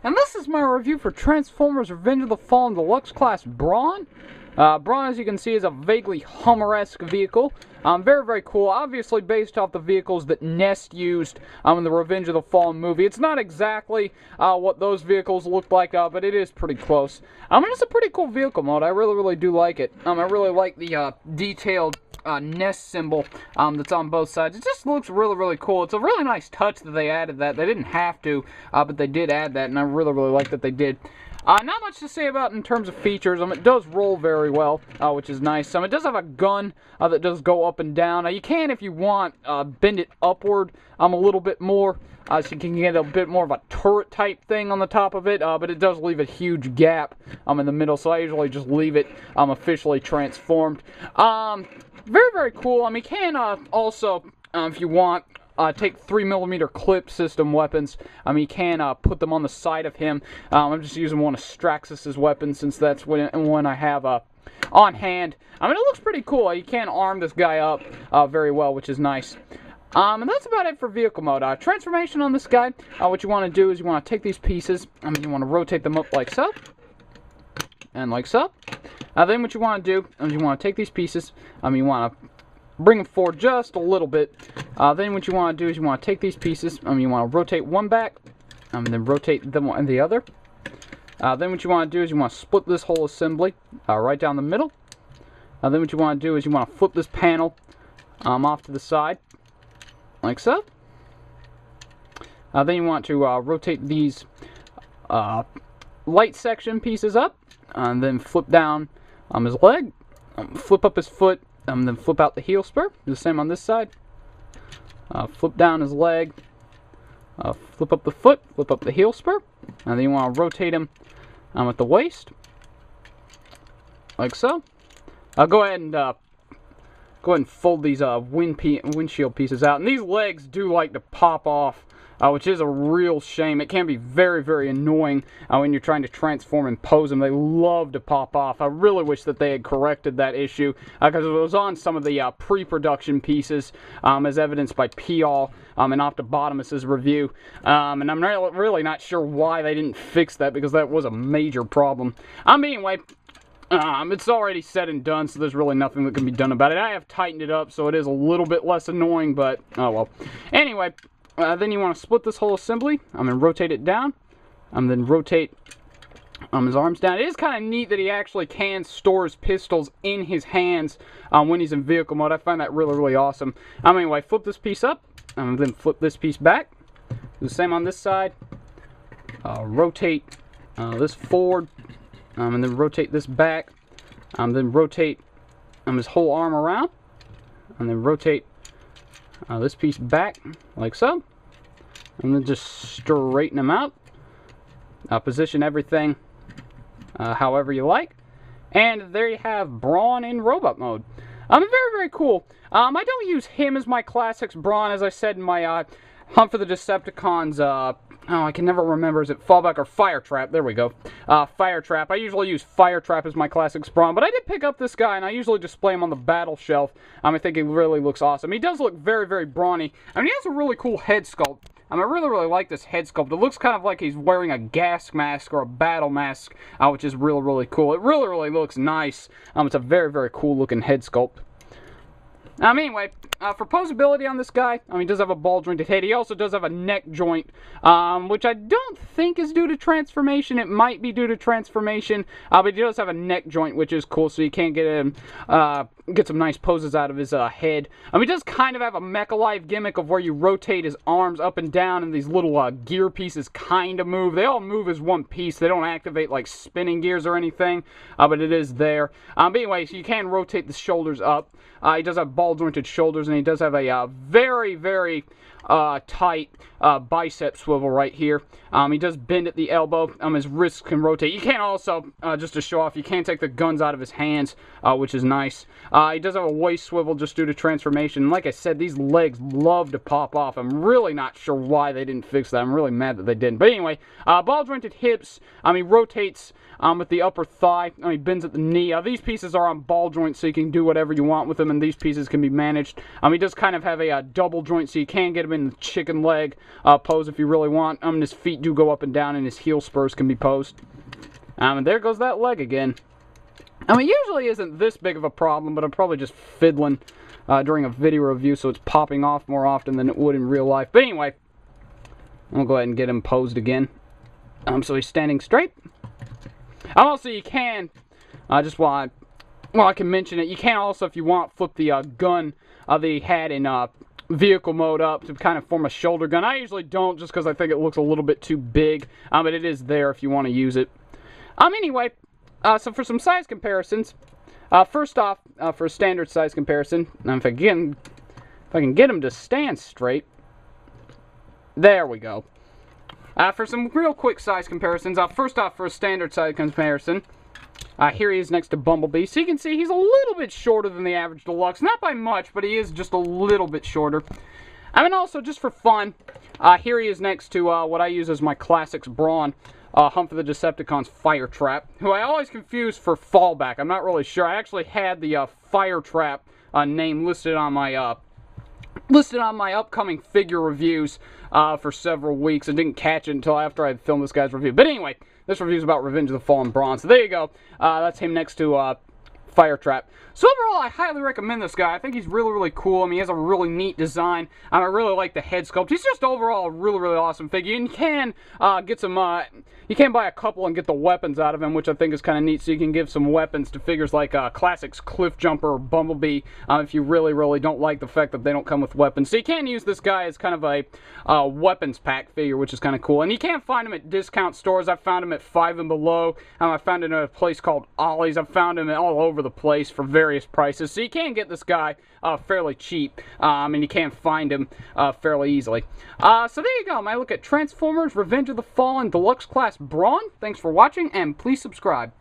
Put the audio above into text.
And this is my review for Transformers Revenge of the Fallen Deluxe Class Brawn. Brawn, as you can see, is a vaguely Hummer-esque vehicle. Very, very cool. Obviously based off the vehicles that Nest used in the Revenge of the Fallen movie. It's not exactly what those vehicles look like, but it is pretty close. It's a pretty cool vehicle mode. I really, really do like it. I really like the detailed Nest symbol that's on both sides. It just looks really, really cool. It's a really nice touch that they added that. They didn't have to, but they did add that, and I really, really like that they did. Not much to say about in terms of features. It does roll very well, which is nice. It does have a gun that does go up and down. You can, if you want, bend it upward a little bit more, so you can get a bit more of a turret type thing on the top of it, but it does leave a huge gap in the middle, so I usually just leave it officially transformed. Very, very cool. You can also, if you want, take 3mm clip system weapons. You can put them on the side of him. I'm just using one of Straxus's weapons since that's when I have on hand. It looks pretty cool. You can arm this guy up very well, which is nice. And that's about it for vehicle mode. Transformation on this guy, what you want to do is you want to take these pieces, you want to rotate them up like so, and like so. Then what you want to do is you want to take these pieces, you want to bring them forward just a little bit. Then what you want to do is you want to take these pieces, you want to rotate one back, and then rotate them and the other. Then what you want to do is you want to split this whole assembly right down the middle. Then what you want to do is you want to flip this panel off to the side, like so. Then you want to rotate these light section pieces up, and then flip down his leg, flip up his foot, then flip out the heel spur. Do the same on this side. Flip down his leg, flip up the foot, flip up the heel spur, and then you want to rotate him at the waist, like so. Go ahead and fold these windshield pieces out. And these legs do like to pop off, which is a real shame. It can be very, very annoying when you're trying to transform and pose them. They love to pop off. I really wish that they had corrected that issue, because it was on some of the pre-production pieces, as evidenced by P-All and Optibotimus's review. And I'm really not sure why they didn't fix that, because that was a major problem. Anyway, it's already said and done, so there's really nothing that can be done about it. I have tightened it up, so it is a little bit less annoying, but oh well. Anyway, then you want to split this whole assembly. And rotate it down. Then rotate his arms down. It is kind of neat that he actually can store his pistols in his hands when he's in vehicle mode. I find that really, really awesome. Anyway, flip this piece up, and then flip this piece back. Do the same on this side. Rotate this forward, and then rotate this back. Then rotate his whole arm around, and then rotate this piece back, like so. And then just straighten them out. Position everything however you like. And there you have Brawn in robot mode. Very, very cool. I don't use him as my classics Brawn, as I said in my Hunt for the Decepticons, I can never remember, is it Fallback or Fire Trap? There we go. Fire Trap. I usually use Fire Trap as my classics Brawn, but I did pick up this guy, and I usually display him on the battle shelf. I think he really looks awesome. He does look very, very brawny. He has a really cool head sculpt. I really, really like this head sculpt. It looks kind of like he's wearing a gas mask or a battle mask, which is really, really cool. It really, really looks nice. It's a very, very cool looking head sculpt. Anyway, for posability on this guy, he does have a ball jointed head. He also does have a neck joint, which I don't think is due to transformation. It might be due to transformation, but he does have a neck joint, which is cool, so you can get him, get some nice poses out of his head. He does kind of have a Mechalife gimmick of where you rotate his arms up and down, and these little gear pieces kind of move. They all move as one piece. They don't activate like spinning gears or anything, but it is there. But anyway, so you can rotate the shoulders up. He does have ball jointed shoulders, and he does have a very, very tight bicep swivel right here. He does bend at the elbow. His wrists can rotate. You can also, just to show off, you can take the guns out of his hands, which is nice. He does have a waist swivel just due to transformation. And like I said, these legs love to pop off. I'm really not sure why they didn't fix that. I'm really mad that they didn't. But anyway, ball jointed hips. He rotates with the upper thigh. He bends at the knee. These pieces are on ball joints, so you can do whatever you want with them, and these pieces can be managed. He does kind of have a double joint, so you can get him in the chicken leg pose if you really want. His feet do go up and down, and his heel spurs can be posed. And there goes that leg again. Usually isn't this big of a problem, but I'm probably just fiddling during a video review, so it's popping off more often than it would in real life. But anyway, I'm going to go ahead and get him posed again. So he's standing straight. Also, you can, just while I can mention it, you can also, if you want, flip the gun that he had in vehicle mode up to kind of form a shoulder gun. I usually don't, just because I think it looks a little bit too big, but it is there if you want to use it. Anyway, so for some size comparisons, first off, for a standard size comparison, if I can get him to stand straight, there we go. For some real quick size comparisons, first off, for a standard size comparison, here he is next to Bumblebee. So you can see he's a little bit shorter than the average deluxe. Not by much, but he is just a little bit shorter. Also, just for fun, here he is next to what I use as my classics Brawn, Hunt for the Decepticons Fire Trap, who I always confuse for Fallback. I'm not really sure. I actually had the Fire Trap name listed on my upcoming figure reviews for several weeks. I didn't catch it until after I had filmed this guy's review. But anyway, this review is about Revenge of the Fallen Brawn. So there you go. That's him next to Fire Trap. So overall, I highly recommend this guy. I think he's really, really cool. He has a really neat design. I really like the head sculpt. He's just overall a really, really awesome figure. And you can get some, you can buy a couple and get the weapons out of him, which I think is kind of neat. So you can give some weapons to figures like Classics Cliff Jumper or Bumblebee if you really, really don't like the fact that they don't come with weapons. So you can use this guy as kind of a weapons pack figure, which is kind of cool. And you can find him at discount stores. I found him at Five and Below. I found him at a place called Ollie's. I've found him all over the place for various prices, so you can get this guy fairly cheap, and you can find him fairly easily. So there you go, my look at Transformers Revenge of the Fallen Deluxe Class Brawn. Thanks for watching, and please subscribe.